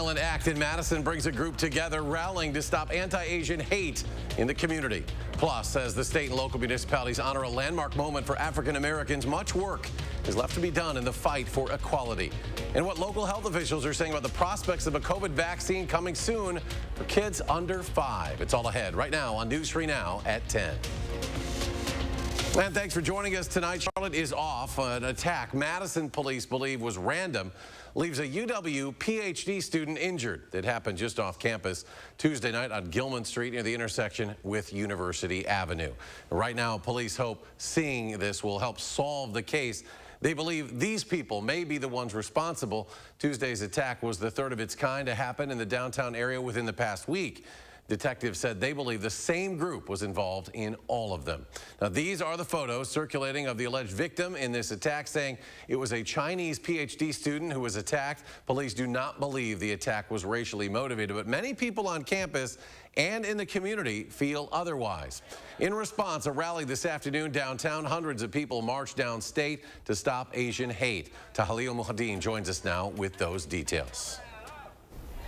violent act in Madison brings a group together rallying to stop anti-Asian hate in the community. Plus, as the state and local municipalities honor a landmark moment for African Americans, much work is left to be done in the fight for equality. And what local health officials are saying about the prospects of a COVID vaccine coming soon for kids under 5. It's all ahead right now on News 3 Now at 10. And thanks for joining us tonight. Charlotte is off. An attack Madison police believe was random leaves a UW PhD student injured. It happened just off campus Tuesday night on Gilman Street near the intersection with University Avenue. Right now, police hope seeing this will help solve the case. They believe these people may be the ones responsible. Tuesday's attack was the third of its kind to happen in the downtown area within the past week. Detectives said they believe the same group was involved in all of them. Now, these are the photos circulating of the alleged victim in this attack, saying it was a Chinese PhD student who was attacked. Police do not believe the attack was racially motivated, but many people on campus and in the community feel otherwise. In response, a rally this afternoon downtown, hundreds of people marched downstate to stop Asian hate. Tahalil Muhaddin joins us now with those details.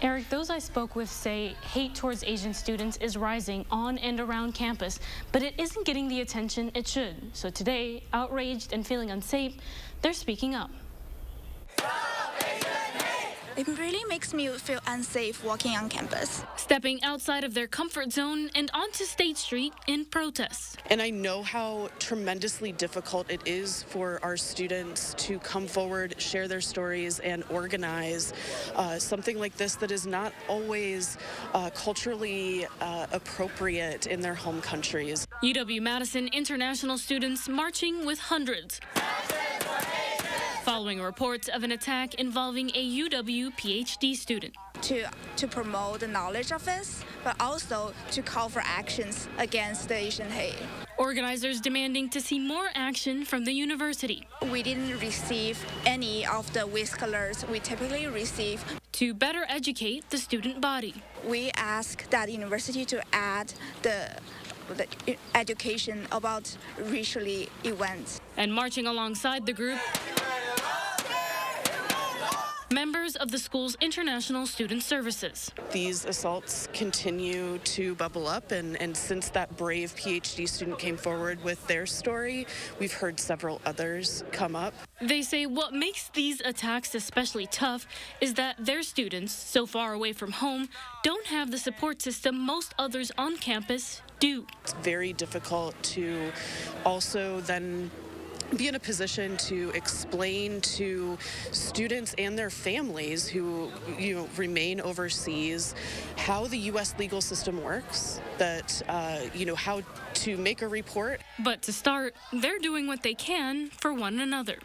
Eric, those I spoke with say hate towards Asian students is rising on and around campus, but it isn't getting the attention it should. So today, outraged and feeling unsafe, they're speaking up. It really makes me feel unsafe walking on campus. Stepping outside of their comfort zone and onto State Street in protest. And I know how tremendously difficult it is for our students to come forward, share their stories, and organize something like this that is not always culturally appropriate in their home countries. UW-Madison international students marching with hundreds. Following reports of an attack involving a UW PhD student. To promote the knowledge of this, but also to call for actions against the Asian hate. Organizers demanding to see more action from the university. We didn't receive any of the WISC alerts we typically receive. To better educate the student body. We ask that university to add the education about racially events. And marching alongside the group, members of the school's international student services. These assaults continue to bubble up, and since that brave PhD student came forward with their story, we've heard several others come up. They say what makes these attacks especially tough is that their students, so far away from home, don't have the support system most others on campus do. It's very difficult to also then be in a position to explain to students and their families who remain overseas how the U.S. legal system works, that how to make a report. But to start, they're doing what they can for one another.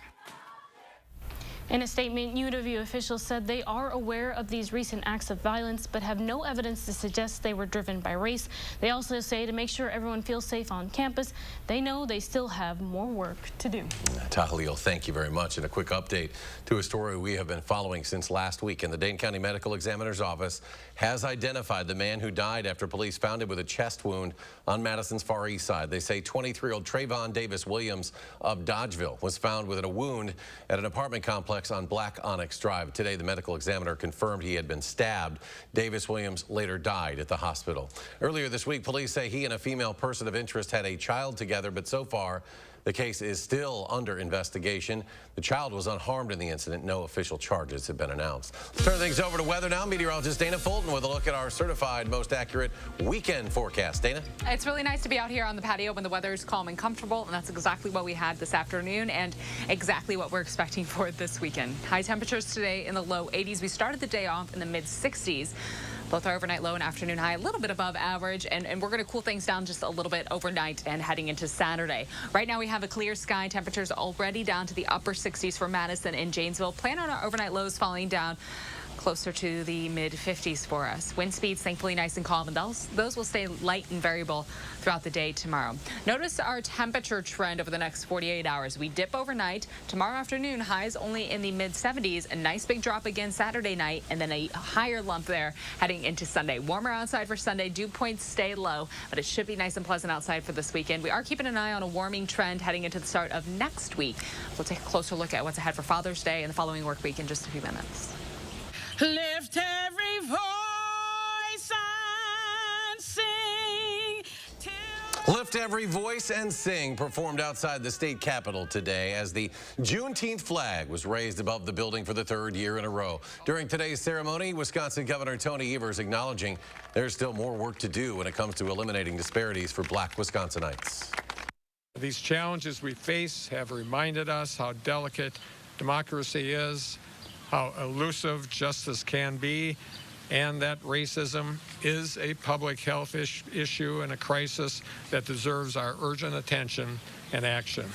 In a statement, UW officials said they are aware of these recent acts of violence, but have no evidence to suggest they were driven by race. They also say to make sure everyone feels safe on campus, they know they still have more work to do. Tahalil, thank you very much. And a quick update to a story we have been following since last week. And the Dane County Medical Examiner's Office has identified the man who died after police found him with a chest wound on Madison's Far East Side. They say 23-year-old TREVON Davis Williams of Dodgeville was found with a wound at an apartment complex on Black ONYX Drive. Today, the medical examiner confirmed he had been stabbed. Davis Williams later died at the hospital. Earlier this week, police say he and a female person of interest had a child together, but so far, the case is still under investigation. The child was unharmed in the incident. No official charges have been announced. Let's turn things over to weather now. Meteorologist Dana Fulton with a look at our certified most accurate weekend forecast. Dana? It's really nice to be out here on the patio when the weather is calm and comfortable, and that's exactly what we had this afternoon and exactly what we're expecting for this weekend. High temperatures today in the low 80s. We started the day off in the mid 60s. Both our overnight low and afternoon high a little bit above average, and we're going to cool things down just a little bit overnight and heading into Saturday. Right now we have a clear sky. Temperatures already down to the upper 60s for Madison and Janesville. Plan on our overnight lows falling down closer to the mid-50s for us. Wind speeds thankfully nice and calm, and those will stay light and variable throughout the day tomorrow. Notice our temperature trend over the next 48 hours. We dip overnight. Tomorrow afternoon, highs only in the mid-70s. A nice big drop again Saturday night, and then a higher lump there heading into Sunday. Warmer outside for Sunday. Dew points stay low, but it should be nice and pleasant outside for this weekend. We are keeping an eye on a warming trend heading into the start of next week. We'll take a closer look at what's ahead for Father's Day and the following work week in just a few minutes. Lift every voice and sing. Lift Every Voice and Sing performed outside the state capitol today as the Juneteenth flag was raised above the building for the third year in a row. During today's ceremony, Wisconsin Governor Tony Evers acknowledging there's still more work to do when it comes to eliminating disparities for Black Wisconsinites. These challenges we face have reminded us how delicate democracy is, how elusive justice can be, and that racism is a public health issue and a crisis that deserves our urgent attention and action.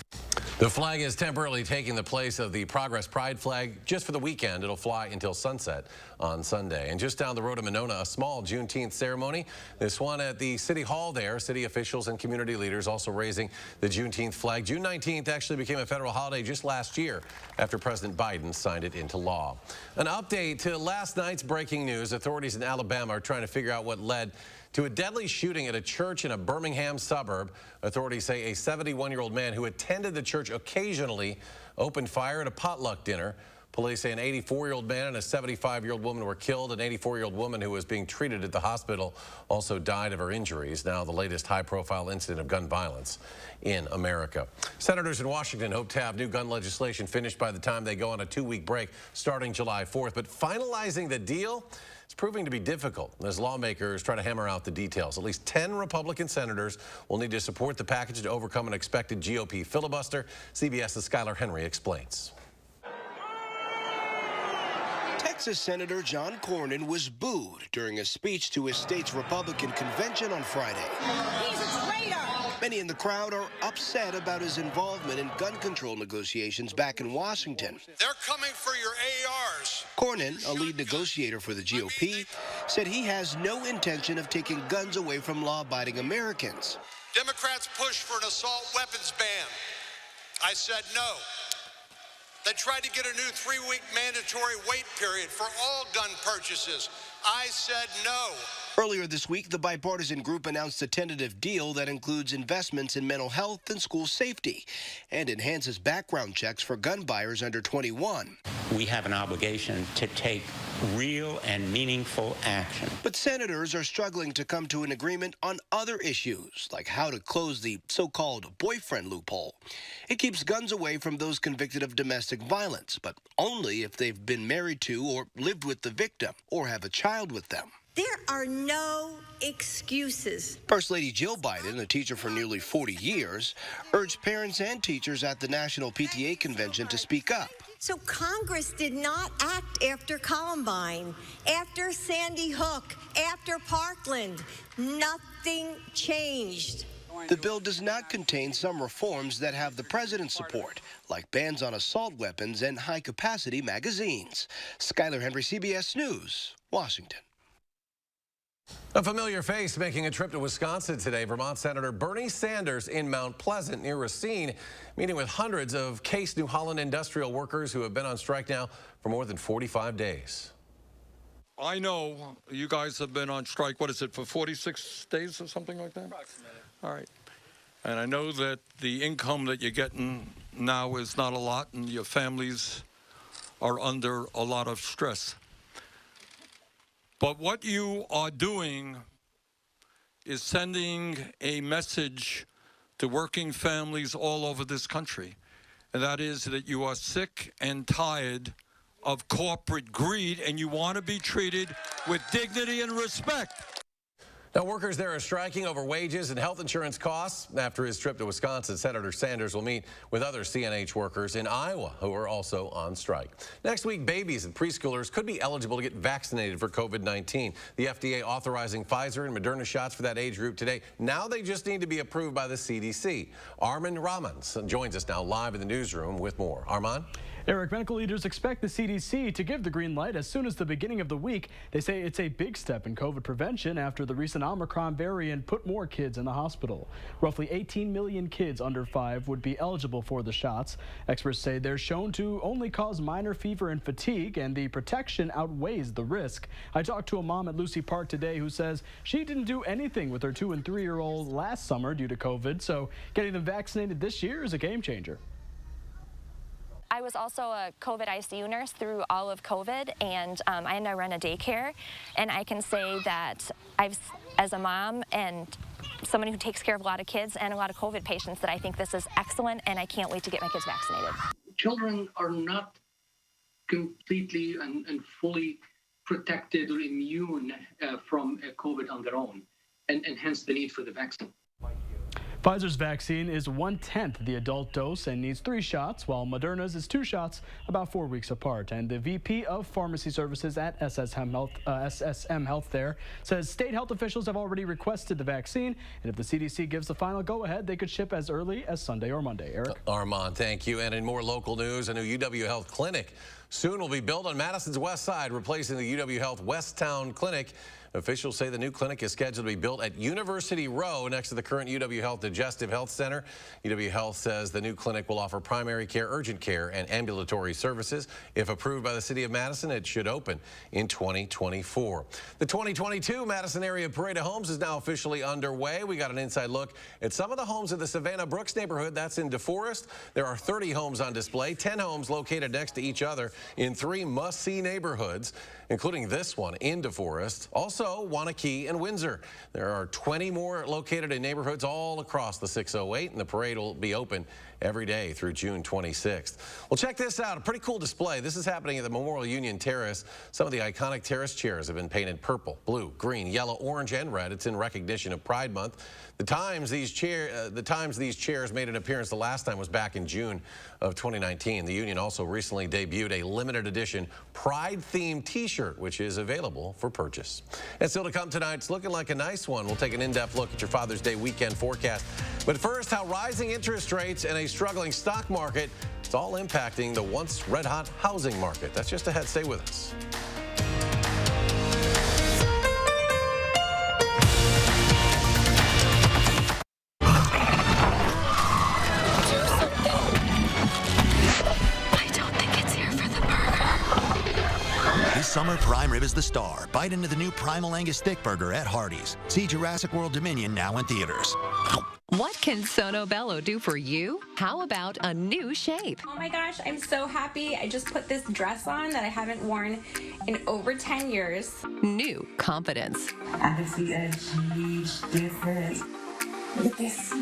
The flag is temporarily taking the place of the Progress Pride flag just for the weekend. It'll fly until sunset on Sunday. And just down the road in Monona, a small Juneteenth ceremony. This one at the City Hall there. City officials and community leaders also raising the Juneteenth flag. June 19th actually became a federal holiday just last year after President Biden signed it into law. An update to last night's breaking news. Authorities in Alabama are trying to figure out what led to a deadly shooting at a church in a Birmingham suburb. Authorities say a 71-year-old man who attended the church occasionally opened fire at a potluck dinner. Police say an 84-year-old man and a 75-year-old woman were killed. An 84-year-old woman who was being treated at the hospital also died of her injuries. Now the latest high-profile incident of gun violence in America. Senators in Washington hope to have new gun legislation finished by the time they go on a 2-week break starting July 4th. But finalizing the deal is proving to be difficult as lawmakers try to hammer out the details. At least 10 Republican senators will need to support the package to overcome an expected GOP filibuster. CBS's Skylar Henry explains. Texas Senator John Cornyn was booed during a speech to his state's Republican convention on Friday. He's a traitor. Many in the crowd are upset about his involvement in gun control negotiations back in Washington. They're coming for your ARs. Cornyn, a lead negotiator for the GOP, said he has no intention of taking guns away from law-abiding Americans. Democrats pushed for an assault weapons ban. I said no. They tried to get a new 3-week mandatory wait period for all gun purchases. I said no. Earlier this week, the bipartisan group announced a tentative deal that includes investments in mental health and school safety and enhances background checks for gun buyers under 21. We have an obligation to take real and meaningful action. But senators are struggling to come to an agreement on other issues, like how to close the so-called boyfriend loophole. It keeps guns away from those convicted of domestic violence, but only if they've been married to or lived with the victim or have a child with them. There are no excuses. First Lady Jill Biden, a teacher for nearly 40 years, urged parents and teachers at the National PTA Convention to speak up. So Congress did not act after Columbine, after Sandy Hook, after Parkland. Nothing changed. The bill does not contain some reforms that have the president's support, like bans on assault weapons and high-capacity magazines. Skylar Henry, CBS News, Washington. A familiar face making a trip to Wisconsin today. Vermont Senator Bernie Sanders in Mount Pleasant near Racine, meeting with hundreds of Case New Holland industrial workers who have been on strike now for more than 45 days. I know you guys have been on strike, what is it, for 46 days or something like that? Approximately. All right. And I know that the income that you're getting now is not a lot, and your families are under a lot of stress. But what you are doing is sending a message to working families all over this country, and that is that you are sick and tired of corporate greed, and you want to be treated with dignity and respect. Now, workers there are striking over wages and health insurance costs. After his trip to Wisconsin, Senator Sanders will meet with other CNH workers in Iowa who are also on strike. Next week, babies and preschoolers could be eligible to get vaccinated for COVID-19. The FDA authorizing Pfizer and Moderna shots for that age group today. Now they just need to be approved by the CDC. Armand Ramans joins us now live in the newsroom with more. Armand? Eric, medical leaders expect the CDC to give the green light as soon as the beginning of the week. They say it's a big step in COVID prevention after the recent Omicron variant put more kids in the hospital. Roughly 18 million kids under 5 would be eligible for the shots. Experts say they're shown to only cause minor fever and fatigue, and the protection outweighs the risk. I talked to a mom at Lucy Park today who says she didn't do anything with her 2- and 3-year-old last summer due to COVID, so getting them vaccinated this year is a game changer. I was also a COVID ICU nurse through all of COVID, and I run a daycare, and I can say that as a mom and someone who takes care of a lot of kids and a lot of COVID patients, that I think this is excellent, and I can't wait to get my kids vaccinated. Children are not completely and fully protected or immune from COVID on their own, and hence the need for the vaccine. Pfizer's vaccine is 1/10 the adult dose and needs 3 shots, while Moderna's is 2 shots about 4 weeks apart. And the VP of Pharmacy Services at SSM Health there says state health officials have already requested the vaccine, and if the CDC gives the final go-ahead, they could ship as early as Sunday or Monday. Eric? Armand, thank you. And in more local news, a new UW Health clinic soon will be built on Madison's west side, replacing the UW Health Westtown Clinic. Officials say the new clinic is scheduled to be built at University Row next to the current UW Health Digestive Health Center. UW Health says the new clinic will offer primary care, urgent care, and ambulatory services. If approved by the city of Madison, it should open in 2024. The 2022 Madison Area Parade of Homes is now officially underway. We got an inside look at some of the homes in the Savannah Brooks neighborhood. That's in DeForest. There are 30 homes on display, 10 homes located next to each other in 3 must-see neighborhoods, including this one in DeForest. Also, Wanakee and Windsor. There are 20 more located in neighborhoods all across the 608, and the parade will be open every day through June 26th. Well, check this out. A pretty cool display. This is happening at the Memorial Union Terrace. Some of the iconic terrace chairs have been painted purple, blue, green, yellow, orange, and red. It's in recognition of Pride Month. The times these chairs made an appearance the last time was back in June of 2019. The union also recently debuted a limited edition Pride-themed t-shirt, which is available for purchase. And still to come tonight, it's looking like a nice one. We'll take an in-depth look at your Father's Day weekend forecast. But first, how rising interest rates and a struggling stock market, it's all impacting the once red-hot housing market. That's just ahead. Stay with us. This summer, prime rib is the star. Bite into the new Primal Angus Stick Burger at Hardee's. See Jurassic World Dominion now in theaters. What can sonobello do for you? How about a new shape? Oh my gosh, I'm so happy. I just put this dress on that I haven't worn in over 10 years. New confidence. I can see a huge difference. Look at this.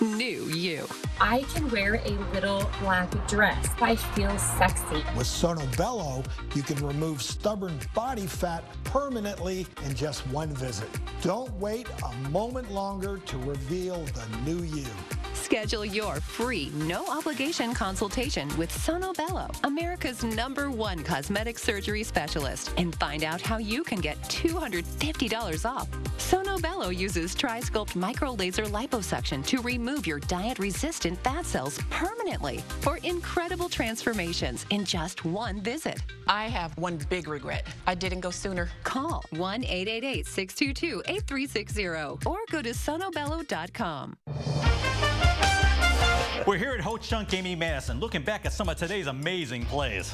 New you. I can wear a little black dress. I feel sexy. With sonobello, you can remove stubborn body fat permanently in just one visit. Don't wait a moment longer to reveal the new you. Schedule your free, no-obligation consultation with Sonobello, America's #1 cosmetic surgery specialist, and find out how you can get $250 off. Sonobello uses Tri-Sculpt micro-laser liposuction to remove your diet-resistant fat cells permanently for incredible transformations in just one visit. I have one big regret. I didn't go sooner. Call 1-888-622-8360 or go to sonobello.com. We're here at Ho Chunk Gaming Madison, looking back at some of today's amazing plays.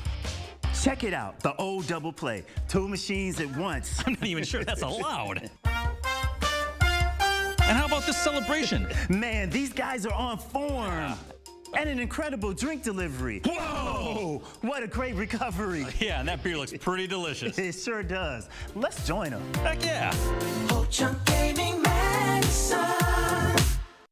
Check it out, the old double play. 2 machines at once. I'm not even sure that's allowed. And how about this celebration? Man, these guys are on form. Yeah. And an incredible drink delivery. Whoa! What a great recovery. Yeah, and that beer looks pretty delicious. It sure does. Let's join them. Heck yeah. Ho Chunk Gaming Madison.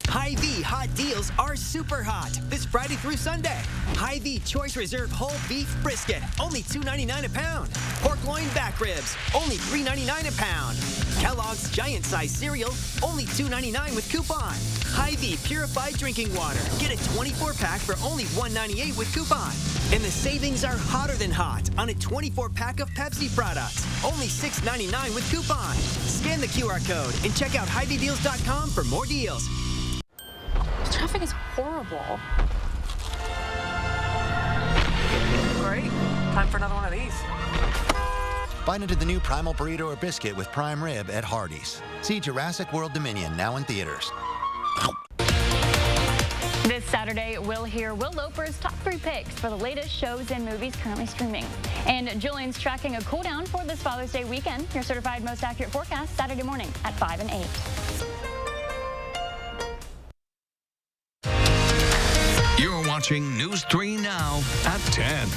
Hy-Vee hot deals are super hot this Friday through Sunday. Hy-Vee Choice Reserve whole beef brisket, only $2.99 a pound. Pork loin back ribs, only $3.99 a pound. Kellogg's giant size cereal, only $2.99 with coupon. Hy-Vee purified drinking water, get a 24-pack for only $1.98 with coupon. And the savings are hotter than hot on a 24-pack of Pepsi products, only $6.99 with coupon. Scan the QR code and check out HyVeeDeals.com for more deals. Traffic is horrible. Great. Time for another one of these. Bite into the new Primal Burrito or Biscuit with prime rib at Hardee's. See Jurassic World Dominion now in theaters. This Saturday, we'll hear Will Loper's top 3 picks for the latest shows and movies currently streaming. And Julian's tracking a cool down for this Father's Day weekend. Your certified most accurate forecast Saturday morning at 5 and 8. You're watching watching News 3 Now at 10.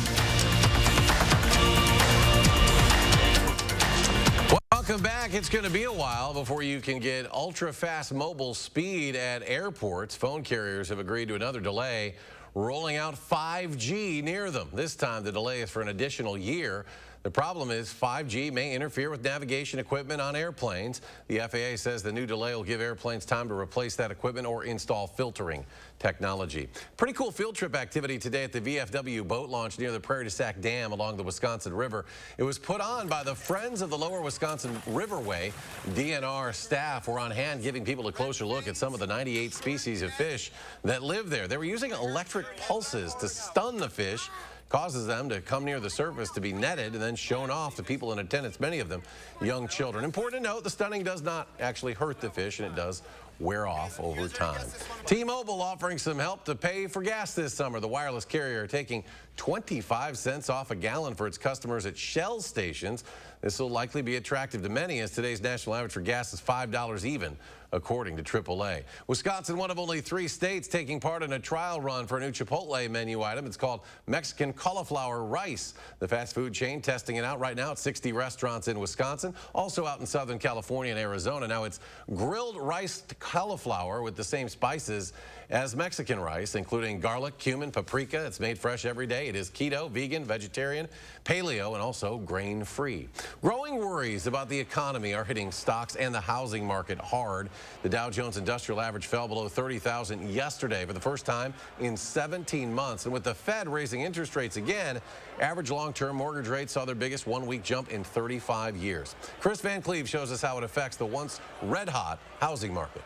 Welcome back. It's going to be a while before you can get ultra-fast mobile speed at airports. Phone carriers have agreed to another delay rolling out 5G near them. This time the delay is for an additional year. The problem is 5G may interfere with navigation equipment on airplanes. The FAA says the new delay will give airplanes time to replace that equipment or install filtering technology. Pretty cool field trip activity today at the VFW boat launch near the Prairie du Sac Dam along the Wisconsin River. It was put on by the Friends of the Lower Wisconsin Riverway. DNR staff were on hand giving people a closer look at some of the 98 species of fish that live there. They were using electric pulses to stun the fish. Causes them to come near the surface to be netted and then shown off to people in attendance, many of them young children. Important to note, the stunning does not actually hurt the fish, and it does wear off over time. T-Mobile offering some help to pay for gas this summer. The wireless carrier taking 25 cents off a gallon for its customers at Shell stations. This will likely be attractive to many, as today's national average for gas is $5 even, according to AAA. Wisconsin, one of only 3 states taking part in a trial run for a new Chipotle menu item. It's called Mexican cauliflower rice. The fast food chain testing it out right now at 60 restaurants in Wisconsin, also out in Southern California and Arizona. Now it's grilled rice cauliflower with the same spices as Mexican rice, including garlic, cumin, paprika. It's made fresh every day. It is keto, vegan, vegetarian, paleo, and also grain-free. Growing worries about the economy are hitting stocks and the housing market hard. The Dow Jones Industrial Average fell below 30,000 yesterday for the first time in 17 months. And with the Fed raising interest rates again, average long-term mortgage rates saw their biggest one-week jump in 35 years. Chris Van Cleve shows us how it affects the once red-hot housing market.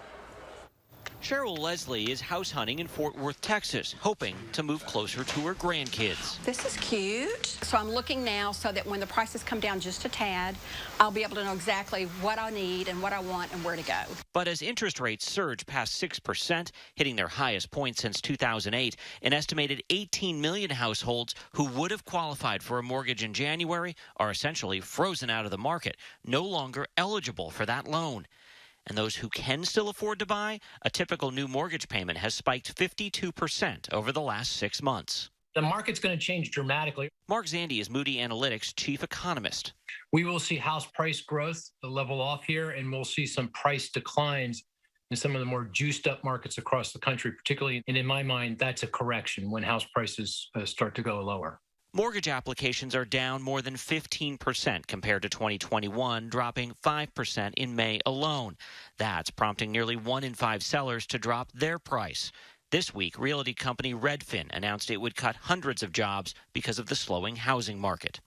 Cheryl Leslie is house hunting in Fort Worth, Texas, hoping to move closer to her grandkids. This is cute. So I'm looking now so that when the prices come down just a tad, I'll be able to know exactly what I need and what I want and where to go. But as interest rates surge past 6%, hitting their highest point since 2008, an estimated 18 million households who would have qualified for a mortgage in January are essentially frozen out of the market, no longer eligible for that loan. And those who can still afford to buy, a typical new mortgage payment has spiked 52% over the last 6 months. The market's going to change dramatically. Mark Zandi is Moody Analytics chief economist. We will see house price growth level off here, and we'll see some price declines in some of the more juiced up markets across the country, particularly. And in my mind, that's a correction when house prices start to go lower. Mortgage applications are down more than 15% compared to 2021, dropping 5% in May alone. That's prompting nearly 1 in 5 sellers to drop their price. This week, realty company Redfin announced it would cut hundreds of jobs because of the slowing housing market.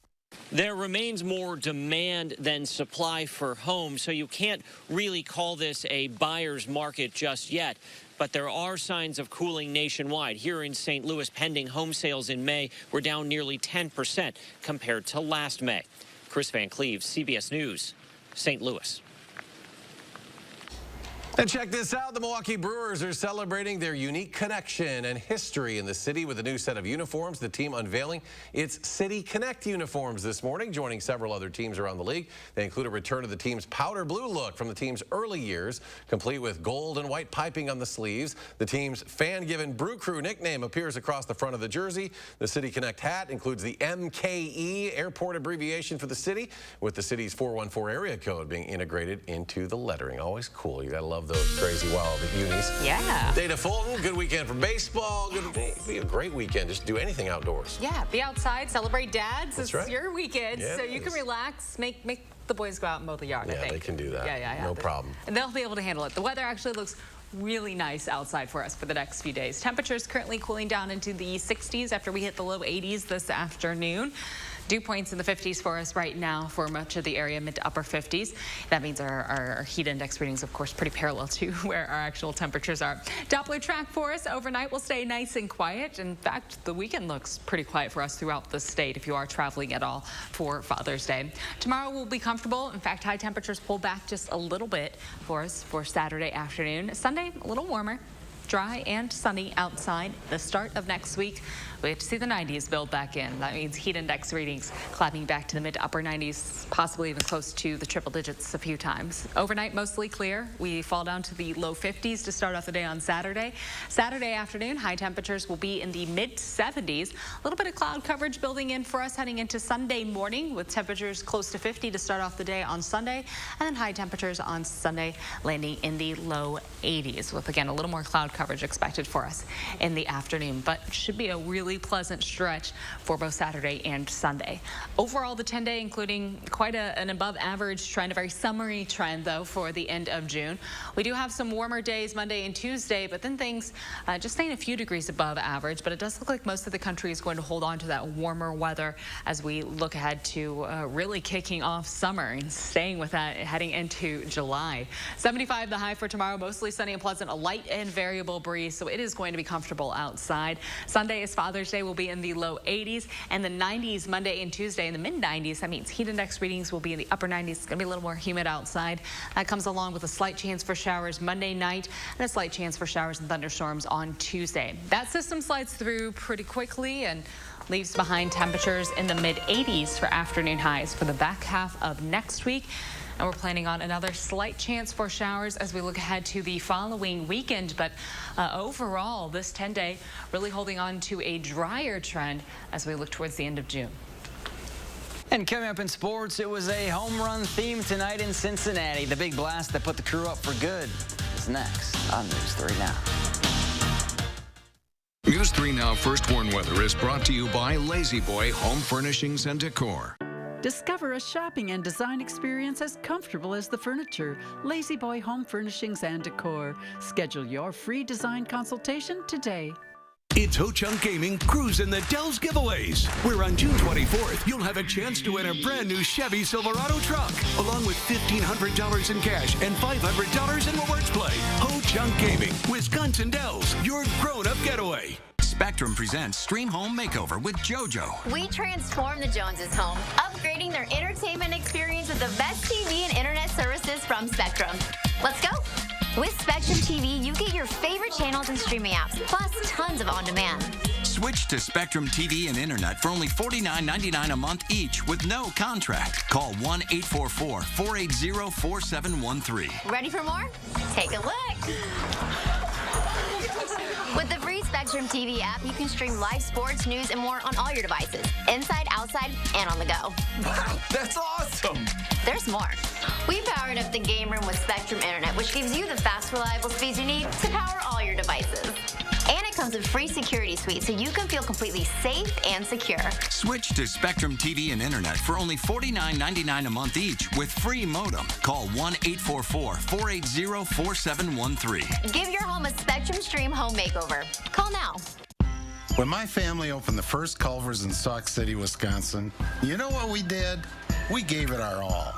There remains more demand than supply for homes, so you can't really call this a buyer's market just yet. But there are signs of cooling nationwide. Here in St. Louis, pending home sales in May were down nearly 10% compared to last May. Chris Van Cleve, CBS News, St. Louis. And check this out. The Milwaukee Brewers are celebrating their unique connection and history in the city with a new set of uniforms. The team unveiling its City Connect uniforms this morning, joining several other teams around the league. They include a return to the team's powder blue look from the team's early years, complete with gold and white piping on the sleeves. The team's fan-given Brew Crew nickname appears across the front of the jersey. The City Connect hat includes the MKE airport abbreviation for the city, with the city's 414 area code being integrated into the lettering. Always cool. You gotta love those crazy wild unis. Yeah. Dana Fulton, good weekend for baseball. Good, be a great weekend. Just do anything outdoors. Yeah, be outside, celebrate dads. That's it's right. your weekend, Yeah, so you can relax, make the boys go out and mow the yard, I Yeah, think. they can do that. Yeah. No problem. And they'll be able to handle it. The weather actually looks really nice outside for us for the next few days. Temperatures currently cooling down into the 60s after we hit the low 80s this afternoon. Dew points in the 50s for us right now for much of the area, mid to upper 50s. That means our heat index readings, of course, pretty parallel to where our actual temperatures are. Doppler track for us overnight will stay nice and quiet. In fact, the weekend looks pretty quiet for us throughout the state if you are traveling at all for Father's Day. Tomorrow will be comfortable. In fact, high temperatures pull back just a little bit for us for Saturday afternoon. Sunday, a little warmer. Dry and sunny outside. The start of next week we have to see the 90s build back in. That means heat index readings climbing back to the mid to upper 90s, possibly even close to the triple digits a few times. Overnight, mostly clear. We fall down to the low 50s to start off the day on Saturday. Saturday afternoon, high temperatures will be in the mid 70s. A little bit of cloud coverage building in for us heading into Sunday morning with temperatures close to 50 to start off the day on Sunday, and then high temperatures on Sunday landing in the low 80s with, again, a little more cloud coverage expected for us in the afternoon, but should be a really pleasant stretch for both Saturday and Sunday. Overall, the 10-day including quite an above average trend, a very summery trend though for the end of June. We do have some warmer days Monday and Tuesday, but then things just staying a few degrees above average, but it does look like most of the country is going to hold on to that warmer weather as we look ahead to really kicking off summer and staying with that heading into July. 75 the high for tomorrow, mostly sunny and pleasant, a light and variable breeze, so it is going to be comfortable outside. Sunday is Father's Day, will be in the low 80s and the 90s Monday and Tuesday in the mid 90s. That means heat index readings will be in the upper 90s. It's going to be a little more humid outside. That comes along with a slight chance for showers Monday night and a slight chance for showers and thunderstorms on Tuesday. That system slides through pretty quickly and leaves behind temperatures in the mid 80s for afternoon highs for the back half of next week. And we're planning on another slight chance for showers as we look ahead to the following weekend. But overall, this 10-day really holding on to a drier trend as we look towards the end of June. And coming up in sports, it was a home run theme tonight in Cincinnati. The big blast that put the crew up for good is next on News 3 Now. News 3 Now First Warn Weather is brought to you by Lazy Boy Home Furnishings and Decor. Discover a shopping and design experience as comfortable as the furniture. Lazy Boy Home Furnishings and Decor. Schedule your free design consultation today. It's Ho-Chunk Gaming Cruise in the Dells giveaways, where on June 24th, you'll have a chance to win a brand new Chevy Silverado truck, along with $1,500 in cash and $500 in rewards play. Ho-Chunk Gaming, Wisconsin Dells, your grown-up getaway. Spectrum presents Stream Home Makeover with JoJo. We transform the Joneses' home, upgrading their entertainment experience with the best TV and internet services from Spectrum. Let's go! With Spectrum TV, you get your favorite channels and streaming apps, plus tons of on-demand. Switch to Spectrum TV and Internet for only $49.99 a month each with no contract. Call 1-844-480-4713. Ready for more? Take a look. With the free Spectrum TV app, you can stream live sports, news, and more on all your devices, inside, outside, and on the go. Wow, that's awesome! There's more. We powered up the game room with Spectrum Internet, which gives you the fast, reliable speeds you need to power all your devices. And it comes with free security suite, so you can feel completely safe and secure. Switch to Spectrum TV and Internet for only $49.99 a month each with free modem. Call 1-844-480-4713. Give your home a Spectrum Stream home makeover. Call now. When my family opened the first Culver's in Sauk City, Wisconsin, you know what we did? We gave it our all,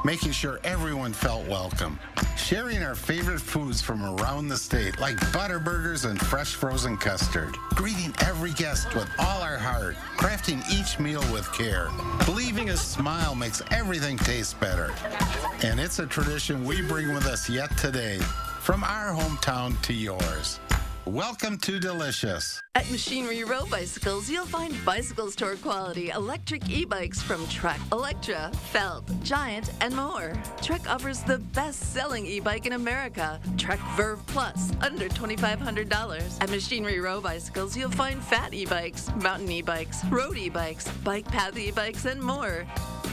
making sure everyone felt welcome. Sharing our favorite foods from around the state, like Butterburgers and fresh frozen custard. Greeting every guest with all our heart. Crafting each meal with care. Believing a smile makes everything taste better. And it's a tradition we bring with us yet today, from our hometown to yours. Welcome to Delicious. At Machinery Row Bicycles, you'll find bicycle store quality electric e-bikes from Trek, Electra, Felt, Giant, and more. Trek offers the best-selling e-bike in America, Trek Verve Plus, under $2,500. At Machinery Row Bicycles, you'll find fat e-bikes, mountain e-bikes, road e-bikes, bike path e-bikes, and more.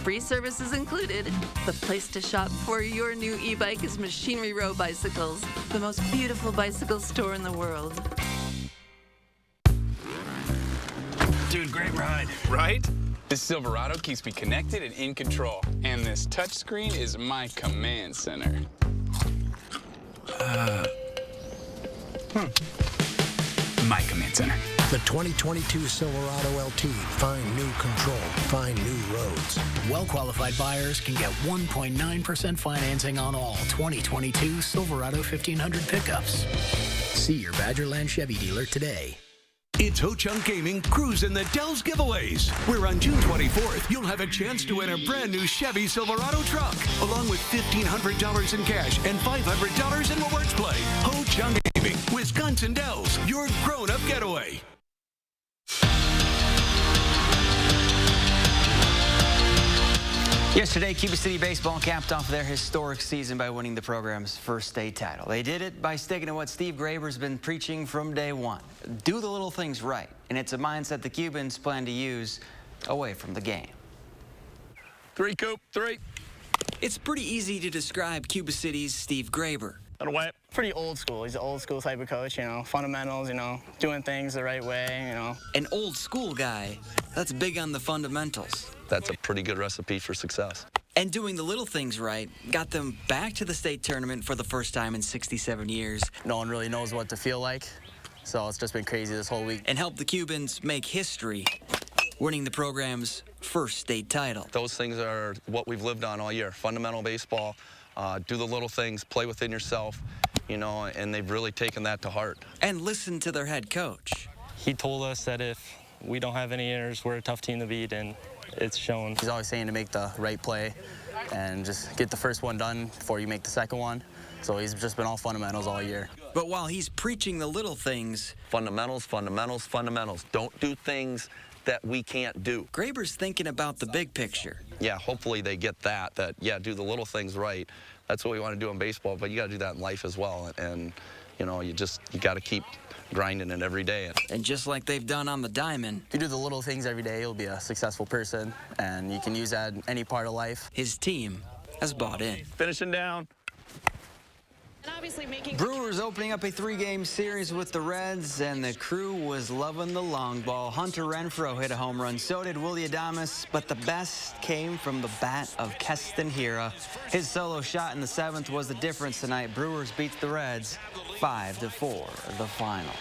Free services included. The place to shop for your new e-bike is Machinery Row Bicycles, the most beautiful bicycle store in the world. Dude, great ride. Right? This Silverado keeps me connected and in control. And this touchscreen is my command center. My command center. The 2022 Silverado LT. Find new control. Find new roads. Well-qualified buyers can get 1.9% financing on all 2022 Silverado 1500 pickups. See your Badgerland Chevy dealer today. It's Ho-Chunk Gaming Cruise in the Dells giveaways, where on June 24th, you'll have a chance to win a brand new Chevy Silverado truck, along with $1,500 in cash and $500 in rewards play. Ho-Chunk Gaming, Wisconsin Dells, your grown-up getaway. Yesterday, Cuba City Baseball capped off their historic season by winning the program's first state title. They did it by sticking to what Steve Graber's been preaching from day one. Do the little things right. And it's a mindset the Cubans plan to use away from the game. 3, Coop, 3. It's pretty easy to describe Cuba City's Steve Graber. Pretty old school. He's an old school type of coach, you know, fundamentals, you know, doing things the right way, you know. An old school guy that's big on the fundamentals. That's a pretty good recipe for success. And doing the little things right got them back to the state tournament for the first time in 67 years. No one really knows what to feel like, so it's just been crazy this whole week. And helped the Cubans make history, winning the program's first state title. Those things are what we've lived on all year. Fundamental baseball, do the little things, play within yourself, you know, and they've really taken that to heart. And listen to their head coach. He told us that if we don't have any errors, we're a tough team to beat, and it's shown. He's always saying to make the right play and just get the first one done before you make the second one. So he's just been all fundamentals all year. But while he's preaching the little things, fundamentals, fundamentals, fundamentals. Don't do things that we can't do. Graber's thinking about the big picture. Yeah, hopefully they get that, yeah, do the little things right. That's what we want to do in baseball, but you got to do that in life as well. And you know, you got to keep grinding it every day. And just like they've done on the diamond, if you do the little things every day, you'll be a successful person, and you can use that in any part of life. His team has bought in. Finishing down. Brewers opening up a 3-game series with the Reds, and the crew was loving the long ball. Hunter Renfroe hit a home run, so did Willie Adames, but the best came from the bat of Keston Hiura. His solo shot in the 7th was the difference tonight. Brewers beat the Reds 5-4, the final.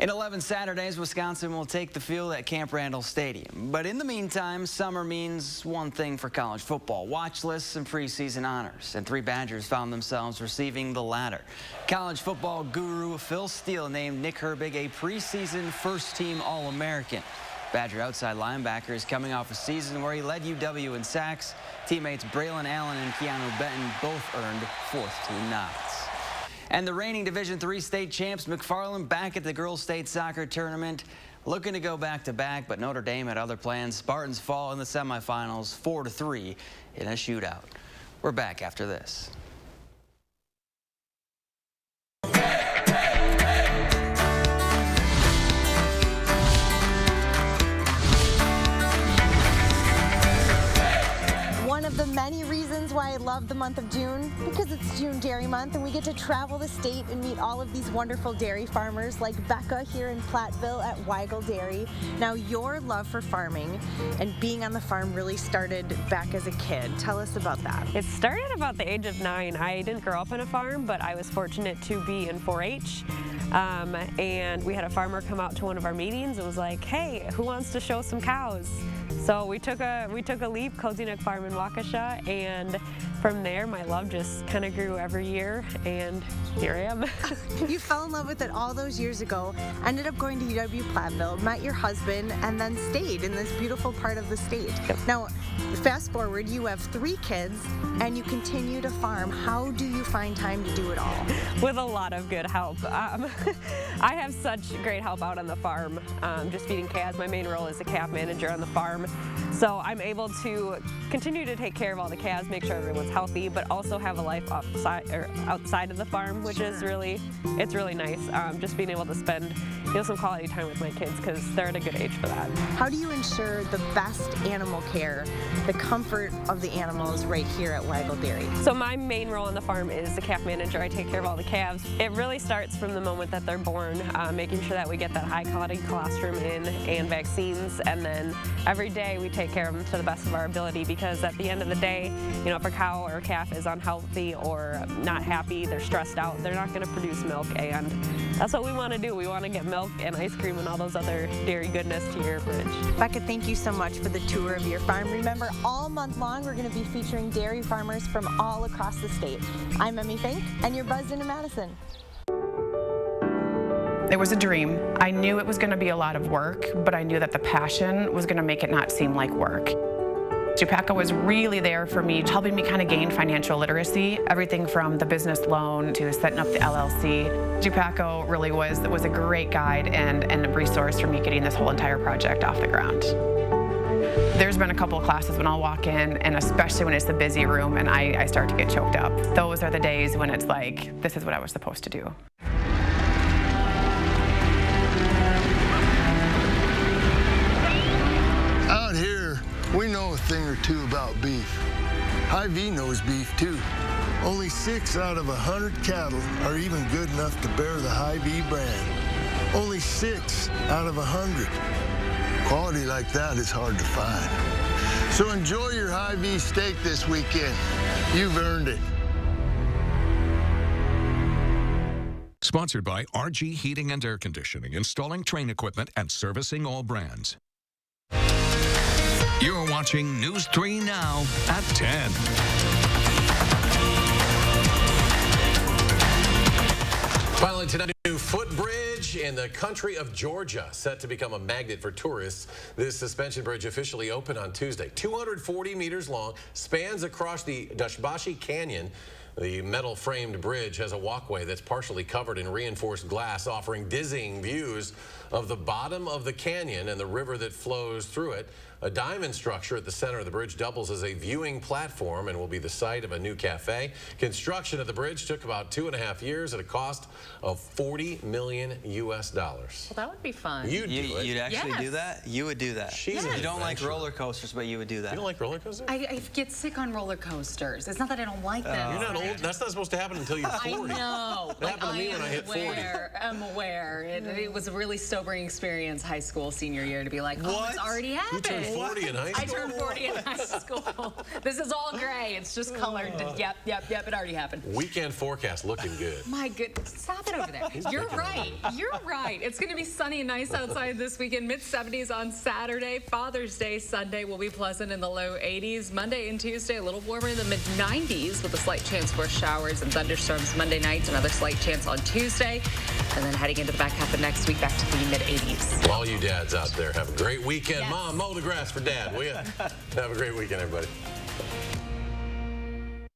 In 11 Saturdays, Wisconsin will take the field at Camp Randall Stadium. But in the meantime, summer means one thing for college football: watch lists and preseason honors. And 3 Badgers found themselves receiving the latter. College football guru Phil Steele named Nick Herbig a preseason first-team All-American. Badger outside linebacker is coming off a season where he led UW in sacks. Teammates Braylon Allen and Keanu Benton both earned 4th-team nods. And the reigning Division III state champs McFarland back at the girls' state soccer tournament, looking to go back-to-back, but Notre Dame had other plans. Spartans fall in the semifinals 4-3 in a shootout. We're back after this. One of the many reasons why I love the month of June, because it's June Dairy Month and we get to travel the state and meet all of these wonderful dairy farmers like Becca here in Platteville at Weigel Dairy. Now, your love for farming and being on the farm really started back as a kid. Tell us about that. It started about the age of 9. I didn't grow up on a farm, but I was fortunate to be in 4-H. And we had a farmer come out to one of our meetings and was like, "Hey, who wants to show some cows?" So we took a leap, Cozy Nook Farm in Waukesha, and from there my love just kind of grew every year, and here I am. You fell in love with it all those years ago, ended up going to UW Platteville, met your husband, and then stayed in this beautiful part of the state. Yep. Now, fast forward, you have 3 kids and you continue to farm. How do you find time to do it all? With a lot of good help. I have such great help out on the farm, just feeding calves. My main role is a calf manager on the farm. So I'm able to continue to take care of all the calves, make sure everyone's healthy, but also have a life outside of the farm, which is really nice. Just being able to spend some quality time with my kids, because they're at a good age for that. How do you ensure the best animal care, the comfort of the animals right here at Weigel Dairy? So my main role on the farm is the calf manager. I take care of all the calves. It really starts from the moment that they're born, making sure that we get that high quality colostrum in and vaccines, and then every day we take care of them to the best of our ability, because at the end of the day, if a cow or a calf is unhealthy or not happy, they're stressed out, they're not going to produce milk, and that's what we want to do. We want to get milk and ice cream and all those other dairy goodness to your fridge. Becca, thank you so much for the tour of your farm. Remember, all month long we're going to be featuring dairy farmers from all across the state. I'm Emmy Fink, and you're buzzed into Madison. It was a dream. I knew it was going to be a lot of work, but I knew that the passion was going to make it not seem like work. Jupaka was really there for me, helping me kind of gain financial literacy, everything from the business loan to setting up the LLC. Jupaka really was a great guide and a resource for me getting this whole entire project off the ground. There's been a couple of classes when I'll walk in, and especially when it's the busy room, and I start to get choked up. Those are the days when it's like, this is what I was supposed to do. Out here, we know a thing or two about beef. Hy-Vee knows beef too. Only 6 out of 100 cattle are even good enough to bear the Hy-Vee brand. Only 6 out of 100. Quality like that is hard to find. So enjoy your Hy-Vee steak this weekend. You've earned it. Sponsored by RG Heating and Air Conditioning, installing train equipment and servicing all brands. You're watching News 3 Now at 10. Finally tonight, a new footbridge in the country of Georgia, set to become a magnet for tourists. This suspension bridge officially opened on Tuesday. 240 meters long, spans across the Dashbashi Canyon. The metal-framed bridge has a walkway that's partially covered in reinforced glass, offering dizzying views of the bottom of the canyon and the river that flows through it. A diamond structure at the center of the bridge doubles as a viewing platform and will be the site of a new cafe. Construction of the bridge took about 2.5 years at a cost of $40 million US. Well, that would be fun. You'd do it. You'd actually do that? You would do that. She's You don't like roller coasters, but you would do that. You don't like roller coasters? I get sick on roller coasters. It's not that I don't like them. You're not old. That's not supposed to happen until you're 40. I know. That happened to me when I hit 40. I'm aware. It was a really sobering experience, high school, senior year, to be like, oh, it's already happened. You turned 40 in high school? I turned 40 in high school. This is all gray. It's just colored. Yep, it already happened. Weekend forecast looking good. My goodness. Stop it over there. You're right. You're right. It's going to be sunny and nice outside this weekend. Mid-70s on Saturday. Father's Day Sunday will be pleasant in the low 80s. Monday and Tuesday a little warmer in the mid-90s with a slight chance for showers and thunderstorms Monday night. Another slight chance on Tuesday. And then heading into the back half of next week, back to the mid-80s. All you dads out there, have a great weekend. Yes. Mom, mow the grass for Dad, will you? Have a great weekend, everybody.